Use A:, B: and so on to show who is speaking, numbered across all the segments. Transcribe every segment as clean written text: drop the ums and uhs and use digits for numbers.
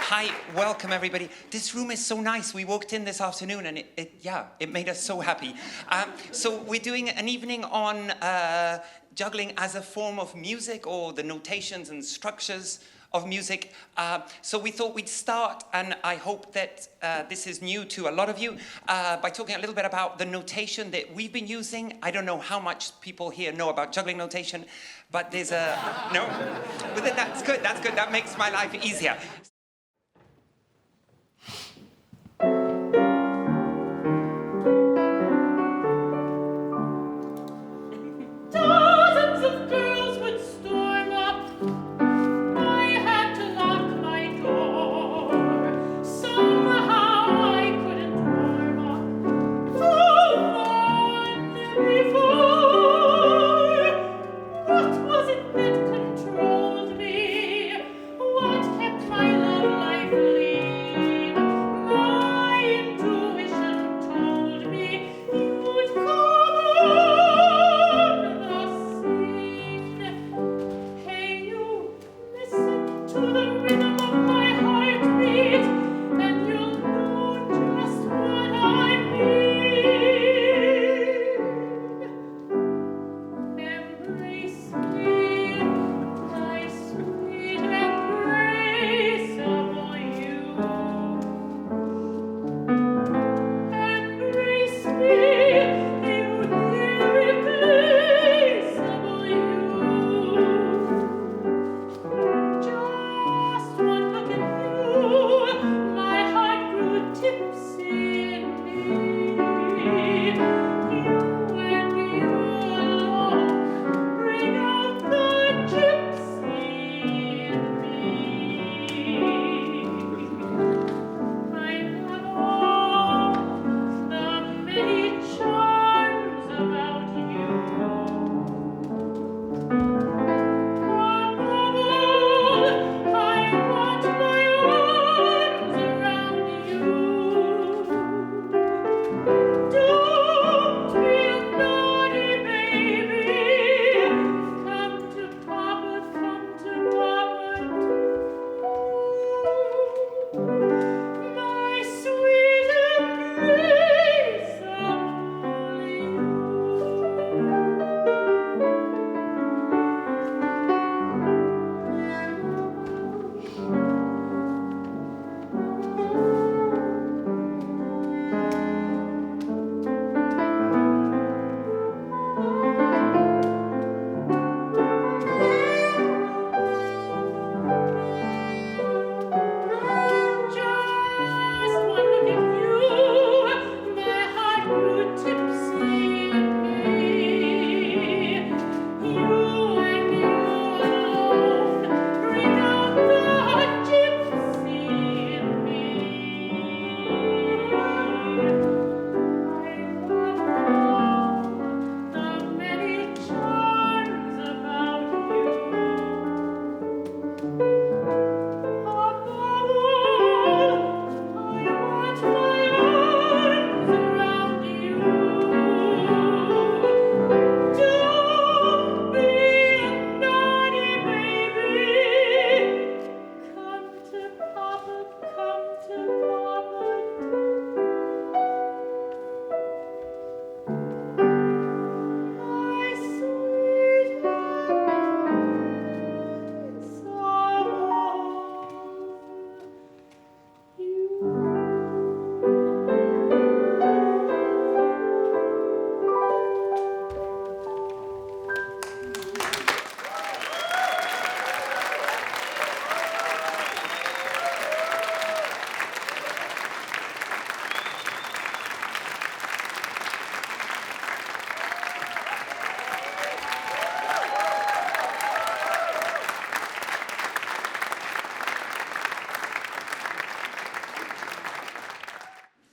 A: Hi, welcome everybody. This room is so nice. We walked in this afternoon and it made us so happy. So we're doing an evening on juggling as a form of music, or the notations and structures of music. So we thought we'd start, and I hope that this is new to a lot of you, by talking a little bit about the notation that we've been using. I don't know how much people here know about juggling notation, but there's a, no? But that's good, that makes my life easier.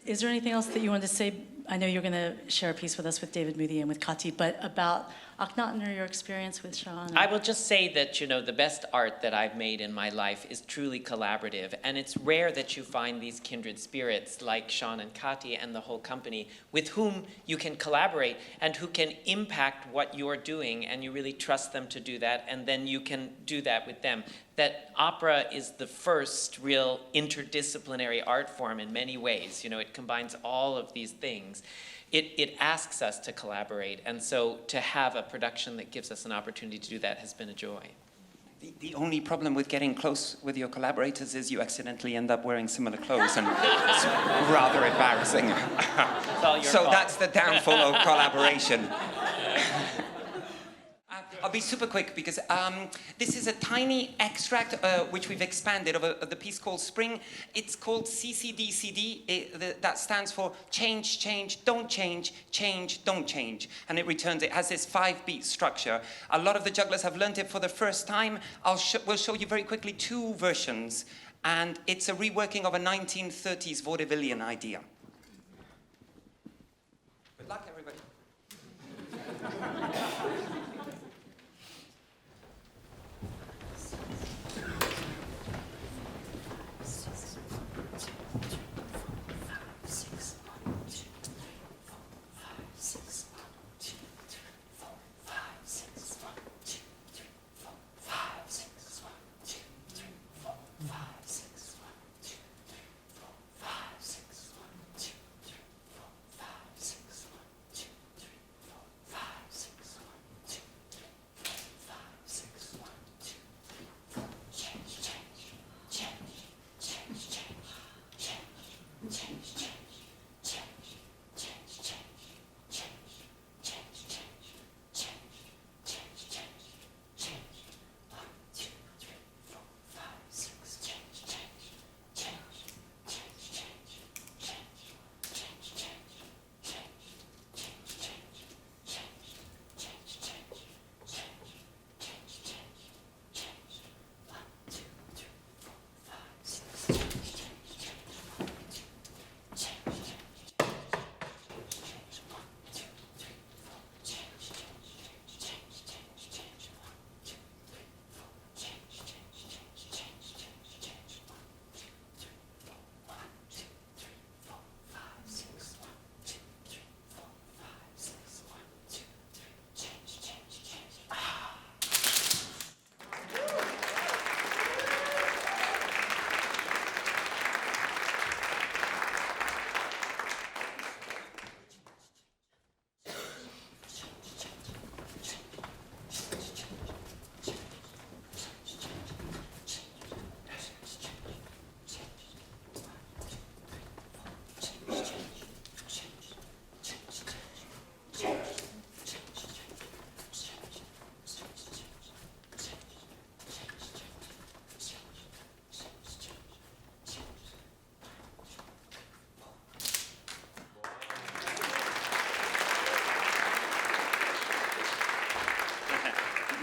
B: Is there anything else that you wanted to say? I know you're going to share a piece with us with David Moody and with Kati, but about Akhnaten, or your experience with Sean?
C: I will just say that, the best art that I've made in my life is truly collaborative, and it's rare that you find these kindred spirits like Sean and Kati and the whole company with whom you can collaborate and who can impact what you're doing, and you really trust them to do that, and then you can do that with them. That opera is the first real interdisciplinary art form in many ways. It combines all of these things. It asks us to collaborate, and so to have a production that gives us an opportunity to do that has been a joy.
A: The only problem with getting close with your collaborators is you accidentally end up wearing similar clothes, and it's rather embarrassing. So that's the downfall of collaboration. I'll be super quick because this is a tiny extract which we've expanded of the piece called Spring. It's called CCDCD. That stands for change, change, don't change, change, don't change. And it has this 5-beat structure. A lot of the jugglers have learned it for the first time. We'll show you very quickly 2 versions. And it's a reworking of a 1930s vaudevillian idea. Good luck, everybody.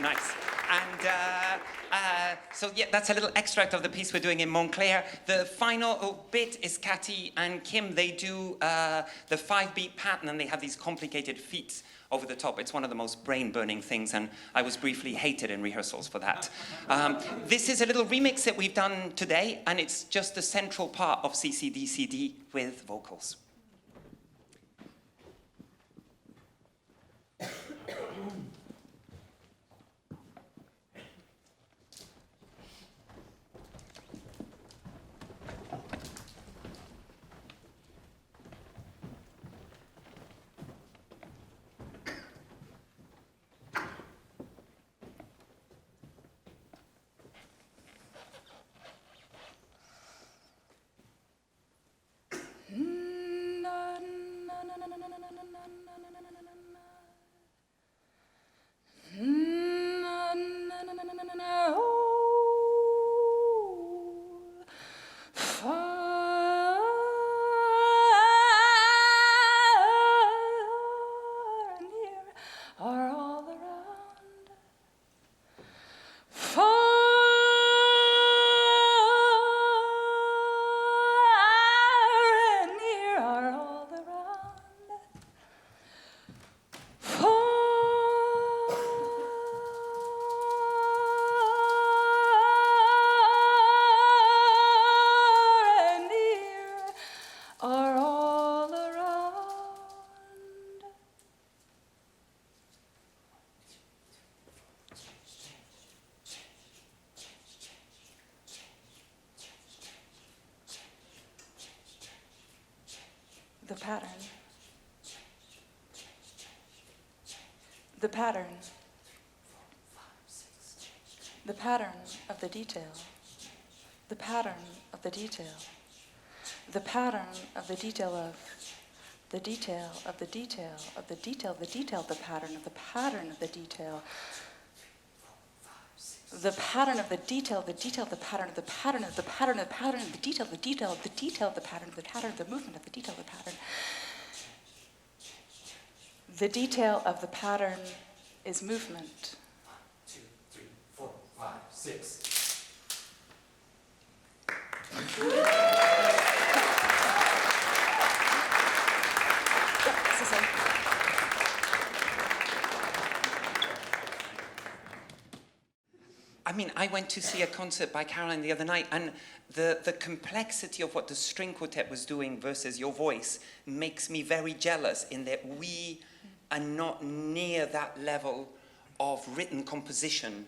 A: Nice. And so, yeah, that's a little extract of the piece we're doing in Montclair. The final bit is Kati and Kim. They do the 5-beat pattern, and they have these complicated feats over the top. It's one of the most brain-burning things, and I was briefly hated in rehearsals for that. This is a little remix that we've done today, and it's just the central part of CCDCD with vocals.
D: The pattern. The pattern. The pattern of the detail. The pattern of the detail. The pattern of the detail of the detail of the detail of the detail of the detail of the pattern of the pattern of the detail. The pattern of the detail, the detail of the pattern of the pattern of the pattern of the pattern of the detail of the detail of the detail of the pattern of the pattern of the movement of the detail of the pattern. The detail of the pattern is movement.
A: 1, 2, 3, 4, 5, 6. I mean, I went to see a concert by Caroline the other night, and the complexity of what the string quartet was doing versus your voice makes me very jealous in that we are not near that level of written composition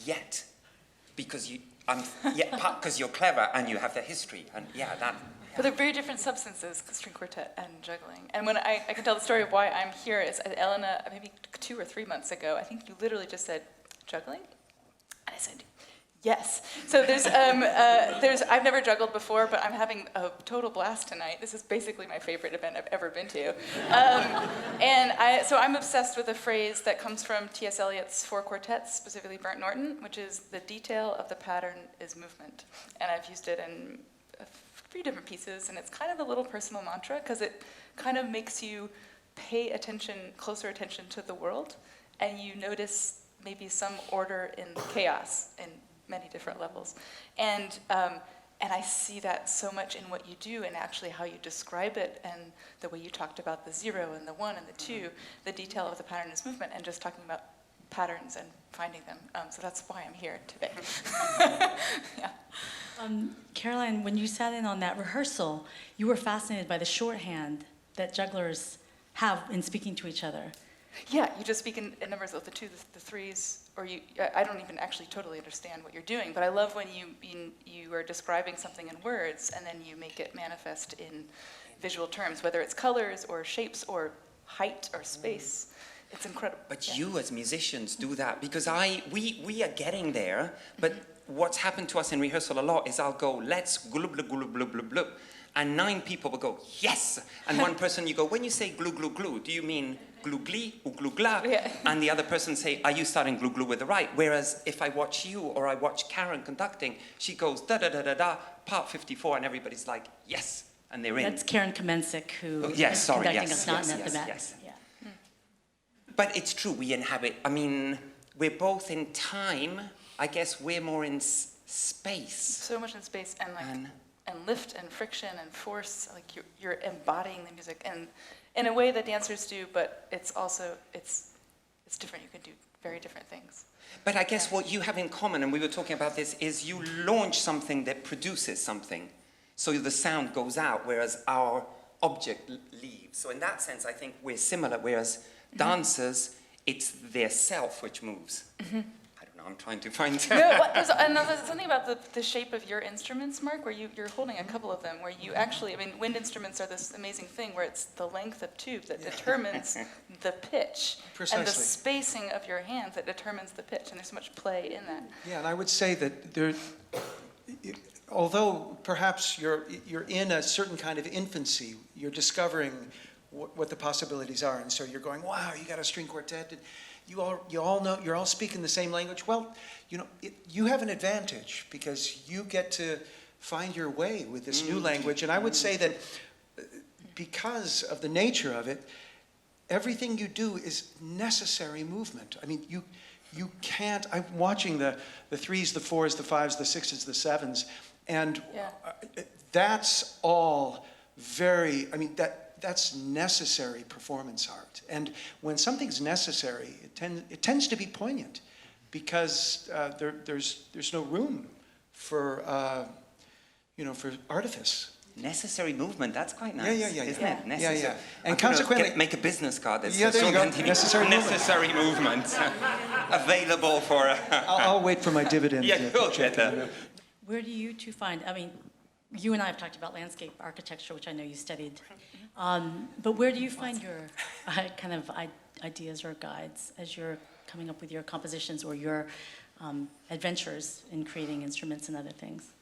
A: yet, because because you're clever and you have the history, and that.
D: But they're very different substances, string quartet and juggling. And when I can tell the story of why I'm here is Elena, maybe 2 or 3 months ago, I think you literally just said, juggling? And I said, yes. So I've never juggled before, but I'm having a total blast tonight. This is basically my favorite event I've ever been to. So I'm obsessed with a phrase that comes from T.S. Eliot's 4 quartets, specifically Burnt Norton, which is the detail of the pattern is movement. And I've used it in a few different pieces, and it's kind of a little personal mantra, because it kind of makes you pay closer attention to the world, and you notice maybe some order in chaos in many different levels. And I see that so much in what you do and actually how you describe it, and the way you talked about the 0 and the 1 and the 2, the detail of the pattern is movement, and just talking about patterns and finding them. So that's why I'm here today. Yeah.
B: Caroline, when you sat in on that rehearsal, you were fascinated by the shorthand that jugglers have in speaking to each other.
D: Yeah, you just speak in numbers of the 2, the 3s, or I don't even actually totally understand what you're doing, but I love when you are describing something in words and then you make it manifest in visual terms, whether it's colors or shapes or height or space. It's incredible.
A: But you as musicians do that, because we are getting there, but what's happened to us in rehearsal a lot is I'll go, let's glub, glub, glub, glub, glub, glub, and 9 people will go, yes, and one person you go, when you say glue, glue, glue, do you mean glue, glee, or glue, gla?
D: Yeah.
A: And the other person say, are you starting glue, glue with the right? Whereas if I watch you or I watch Karen conducting, she goes, da, da, da, da, da, part 54, and everybody's like, yes, and they're in.
B: That's Karen Kamencik, who is
A: conducting
B: Akhnaten at the Met.
A: yes.
B: Yeah.
A: But it's true, we inhabit, I mean, we're both in time, I guess we're more in space.
D: So much in space, and lift and friction and force, like you're embodying the music, and in a way that dancers do, but it's also, it's different. You can do very different things.
A: But I guess what you have in common, and we were talking about this, is you launch something that produces something. So the sound goes out, whereas our object leaves. So in that sense, I think we're similar, whereas dancers, it's their self which moves. I don't know, I'm trying to find...
D: There's something about the shape of your instruments, Mark, where you're holding a couple of them, where you actually, wind instruments are this amazing thing where it's the length of tube that determines the pitch.
E: Precisely.
D: And the spacing of your hands that determines the pitch, and there's so much play in that.
E: Yeah, and I would say that there, although perhaps you're in a certain kind of infancy, you're discovering what the possibilities are, and so you're going, wow, you got a string quartet, and you all know, you're all speaking the same language. Well, you have an advantage because you get to find your way with this new language, and I would say that because of the nature of it, everything you do is necessary movement. I mean, you can't, I'm watching the 3s, the 4s, the 5s, the 6s, the 7s, and that's all very, that's necessary performance art. And when something's necessary, it tends to be poignant because there's no room for for artifice.
A: Necessary movement, that's quite nice,
E: yeah.
A: isn't it? Necessary.
E: Yeah. And consequently...
A: Make a business card that
E: there
A: says
E: you go.
A: Gandini,
E: Necessary
A: movement. Available for...
E: I'll wait for my dividend.
A: You'll get that.
B: Where do you two find, you and I have talked about landscape architecture, which I know you studied. But where do you find your kind of ideas or guides as you're coming up with your compositions or your adventures in creating instruments and other things?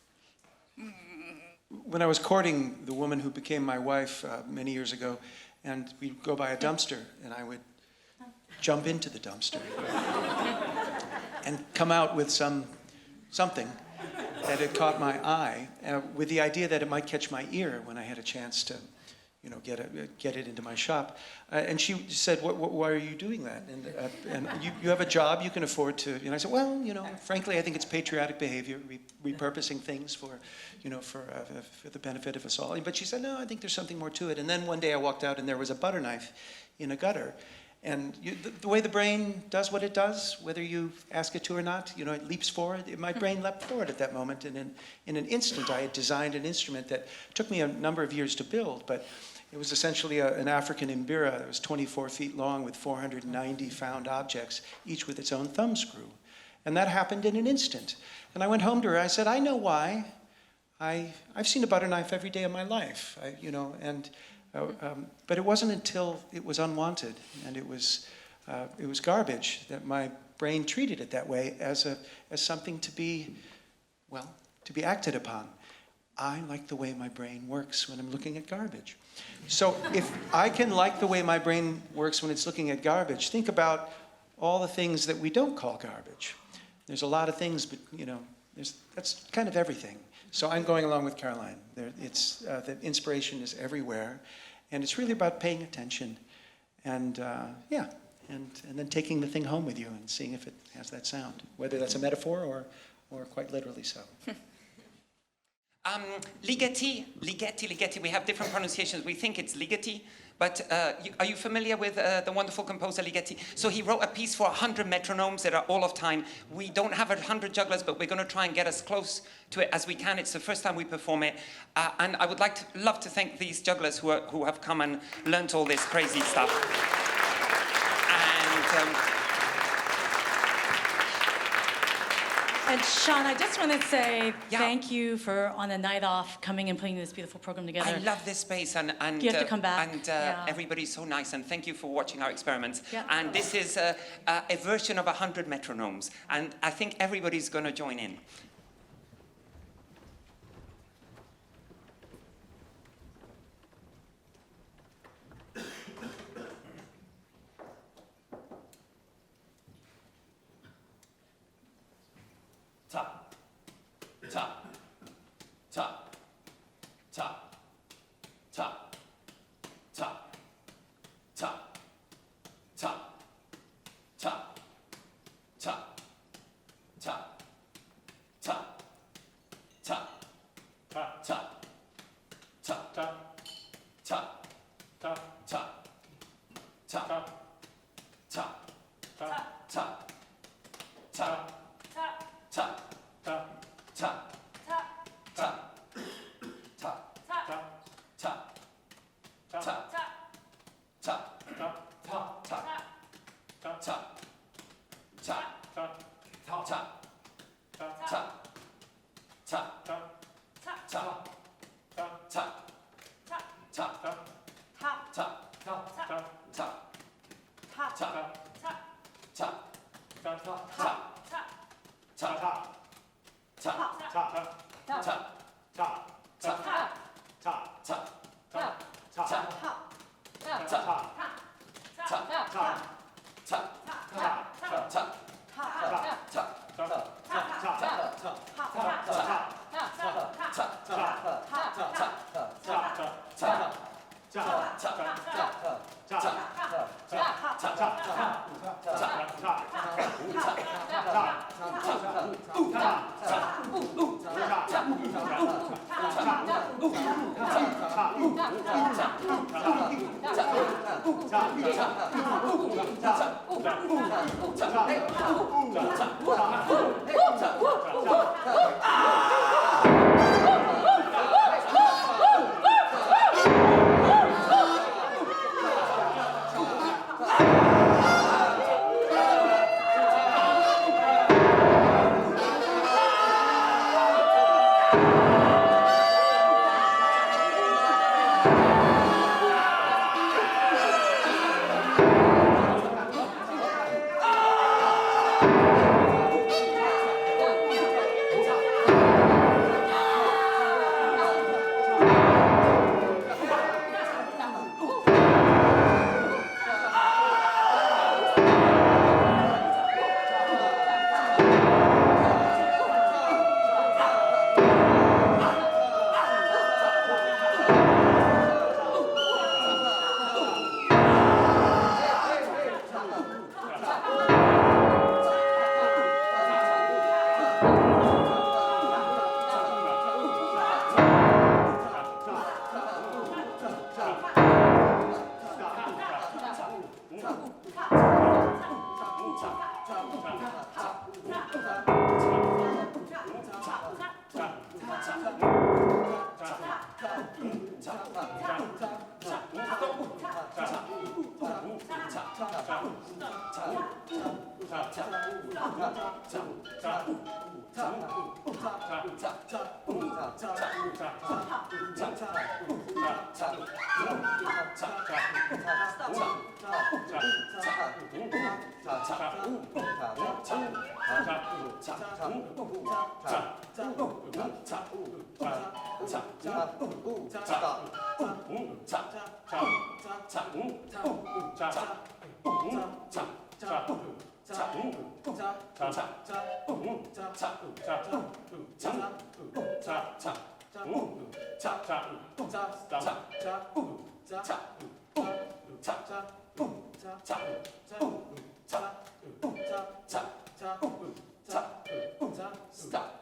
E: When I was courting the woman who became my wife many years ago, and we'd go by a dumpster, and I would jump into the dumpster and come out with something that had caught my eye, with the idea that it might catch my ear when I had a chance to, get it into my shop. And she said, why are you doing that? And you have a job, you can afford to. And I said, well, frankly, I think it's patriotic behavior, repurposing things for the benefit of us all. But she said, no, I think there's something more to it. And then one day I walked out and there was a butter knife in a gutter. And the way the brain does what it does, whether you ask it to or not, it leaps forward. My brain leapt forward at that moment. And in an instant, I had designed an instrument that took me a number of years to build, but it was essentially an African mbira. It was 24 feet long with 490 found objects, each with its own thumb screw. And that happened in an instant. And I went home to her. I said, I know why. I've seen a butter knife every day of my life, but it wasn't until it was unwanted and it was garbage that my brain treated it that way as something to be acted upon. I like the way my brain works when I'm looking at garbage. So if I can like the way my brain works when it's looking at garbage, think about all the things that we don't call garbage. There's a lot of things, but that's kind of everything. So I'm going along with Caroline. The inspiration is everywhere, and it's really about paying attention, and then taking the thing home with you and seeing if it has that sound, whether that's a metaphor or quite literally so.
A: Ligeti. We have different pronunciations. We think it's Ligeti, but are you familiar with the wonderful composer Ligeti? So he wrote a piece for 100 metronomes that are all of time. We don't have 100 jugglers, but we're going to try and get as close to it as we can. It's the first time we perform it, and I would love to thank these jugglers who have come and learnt all this crazy stuff.
B: And Sean, I just want to say thank you for, on a night off, coming and putting this beautiful program together.
A: I love this space, and
B: you have to come back.
A: And everybody's so nice, and thank you for watching our experiments.
B: Yeah.
A: And this is a version of 100 metronomes, and I think everybody's going to join in.
F: Stop.